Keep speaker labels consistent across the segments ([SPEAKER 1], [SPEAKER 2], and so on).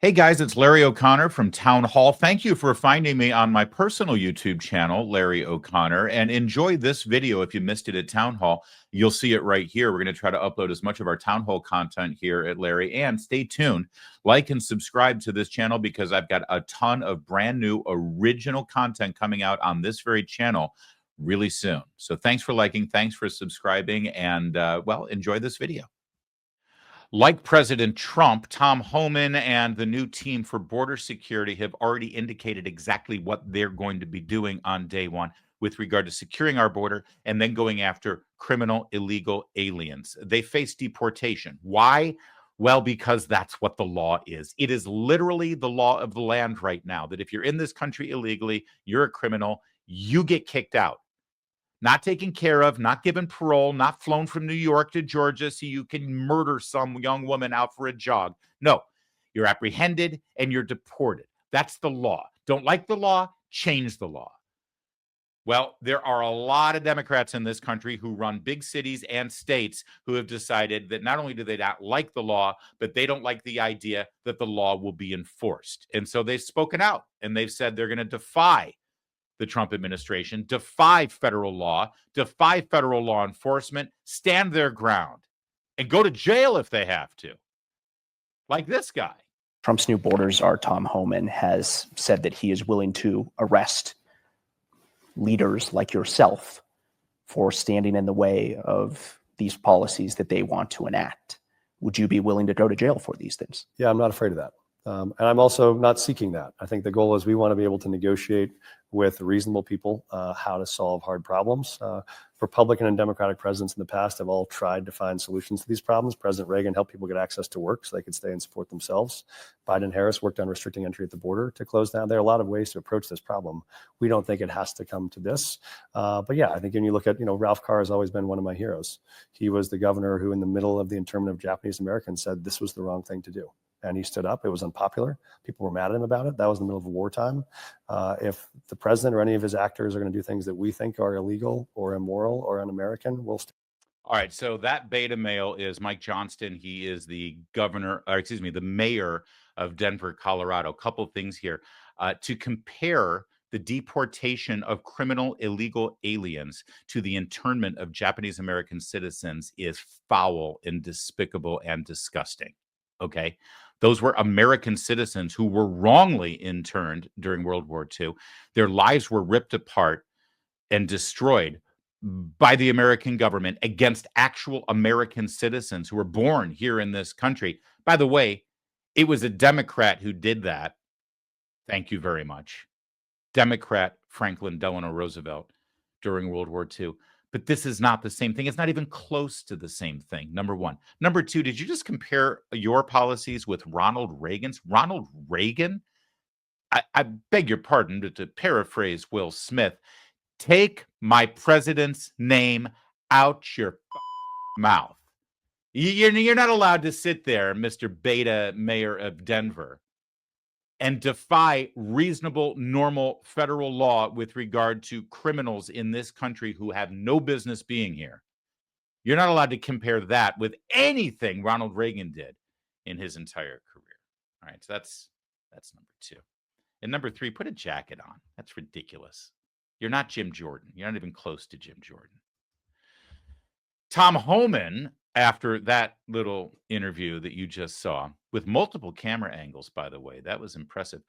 [SPEAKER 1] Hey guys, it's Larry O'Connor from Town Hall. Thank you for finding me on my personal YouTube channel, Larry O'Connor, and enjoy this video. If you missed it at Town Hall, you'll see it right here. We're going to try to upload as much of our Town Hall content here at Larry, and stay tuned. Like and subscribe to this channel because I've got a ton of brand new original content coming out on this very channel really soon. So thanks for liking, thanks for subscribing, and well, enjoy this video. Like President Trump, Tom Homan and the new team for border security have already indicated exactly what they're going to be doing on day one with regard to securing our border and then going after criminal illegal aliens. They face deportation. Why? Well, because that's what the law is. It is literally the law of the land right now, that if you're in this country illegally, you're a criminal, you get kicked out. Not taken care of, not given parole, not flown from New York to Georgia so you can murder some young woman out for a jog. No, you're apprehended and you're deported. That's the law. Don't like the law? Change the law. Well, there are a lot of Democrats in this country who run big cities and states who have decided that not only do they not like the law, but they don't like the idea that the law will be enforced. And so they've spoken out and they've said they're going to defy the Trump administration, defy federal law enforcement, stand their ground, and go to jail if they have to. Like this guy.
[SPEAKER 2] Trump's new border czar, Tom Homan, has said that he is willing to arrest leaders like yourself for standing in the way of these policies that they want to enact. Would you be willing to go to jail for these things?
[SPEAKER 3] Yeah, I'm not afraid of that. And I'm also not seeking that. I think the goal is we want to be able to negotiate with reasonable people how to solve hard problems. Republican and Democratic presidents in the past have all tried to find solutions to these problems. President Reagan helped people get access to work so they could stay and support themselves. Biden and Harris worked on restricting entry at the border to close down. There are a lot of ways to approach this problem. We don't think it has to come to this. But yeah, I think when you look at, Ralph Carr has always been one of my heroes. He was the governor who in the middle of the internment of Japanese Americans said this was the wrong thing to do. And he stood up. It was unpopular. People were mad at him about it. That was in the middle of a wartime. If the president or any of his actors are going to do things that we think are illegal or immoral or un-American, we'll stand.
[SPEAKER 1] All right. So that beta male is Mike Johnston. He is the the mayor of Denver, Colorado. A couple of things here. To compare the deportation of criminal illegal aliens to the internment of Japanese American citizens is foul and despicable and disgusting. Okay. Those were American citizens who were wrongly interned during World War II. Their lives were ripped apart and destroyed by the American government against actual American citizens who were born here in this country. By the way, it was a Democrat who did that. Thank you very much. Democrat Franklin Delano Roosevelt during World War II. But this is not the same thing. It's not even close to the same thing, number one. Number two, did you just compare your policies with Ronald Reagan's? Ronald Reagan? I beg your pardon, to paraphrase Will Smith, take my president's name out your mouth. You're not allowed to sit there, Mr. Beta Mayor of Denver, and defy reasonable, normal federal law with regard to criminals in this country who have no business being here. You're not allowed to compare that with anything Ronald Reagan did in his entire career. All right, so that's number two. And number three, put a jacket on. That's ridiculous. You're not Jim Jordan. You're not even close to Jim Jordan. Tom Homan, after that little interview that you just saw, with multiple camera angles, by the way, that was impressive.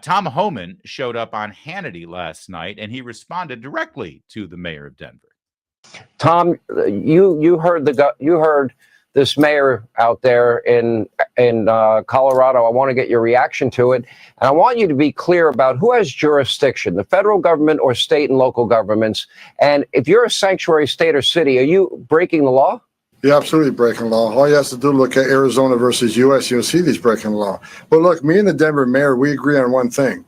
[SPEAKER 1] Tom Homan showed up on Hannity last night, and he responded directly to the mayor of Denver.
[SPEAKER 4] Tom, you heard this mayor out there in Colorado. I want to get your reaction to it, and I want you to be clear about who has jurisdiction: the federal government or state and local governments. And if you're a sanctuary state or city, are you breaking the law?
[SPEAKER 5] You're absolutely breaking law. All you have to do is look at Arizona versus U.S. You'll see these breaking the law. But look, me and the Denver mayor, we agree on one thing.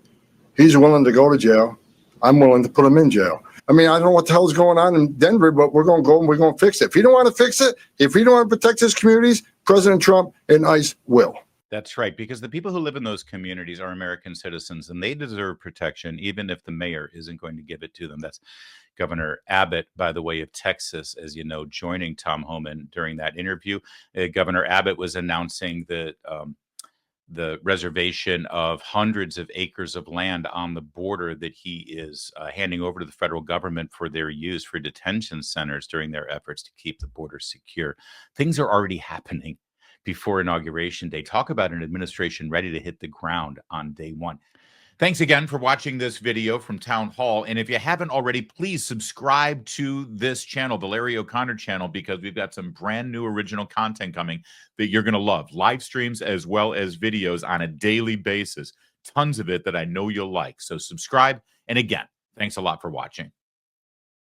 [SPEAKER 5] He's willing to go to jail. I'm willing to put him in jail. I mean, I don't know what the hell is going on in Denver, but we're going to go and we're going to fix it. If he don't want to fix it, if he don't want to protect his communities, President Trump and ICE will.
[SPEAKER 1] That's right, because the people who live in those communities are American citizens, and they deserve protection, even if the mayor isn't going to give it to them. That's Governor Abbott, by the way, of Texas, as you know, joining Tom Homan during that interview. Governor Abbott was announcing that the reservation of hundreds of acres of land on the border that he is handing over to the federal government for their use for detention centers during their efforts to keep the border secure. Things are already happening before Inauguration Day. Talk about an administration ready to hit the ground on day one. Thanks again for watching this video from Town Hall. And if you haven't already, please subscribe to this channel, the Larry O'Connor channel, because we've got some brand new original content coming that you're going to love. Live streams as well as videos on a daily basis. Tons of it that I know you'll like. So subscribe. And again, thanks a lot for watching.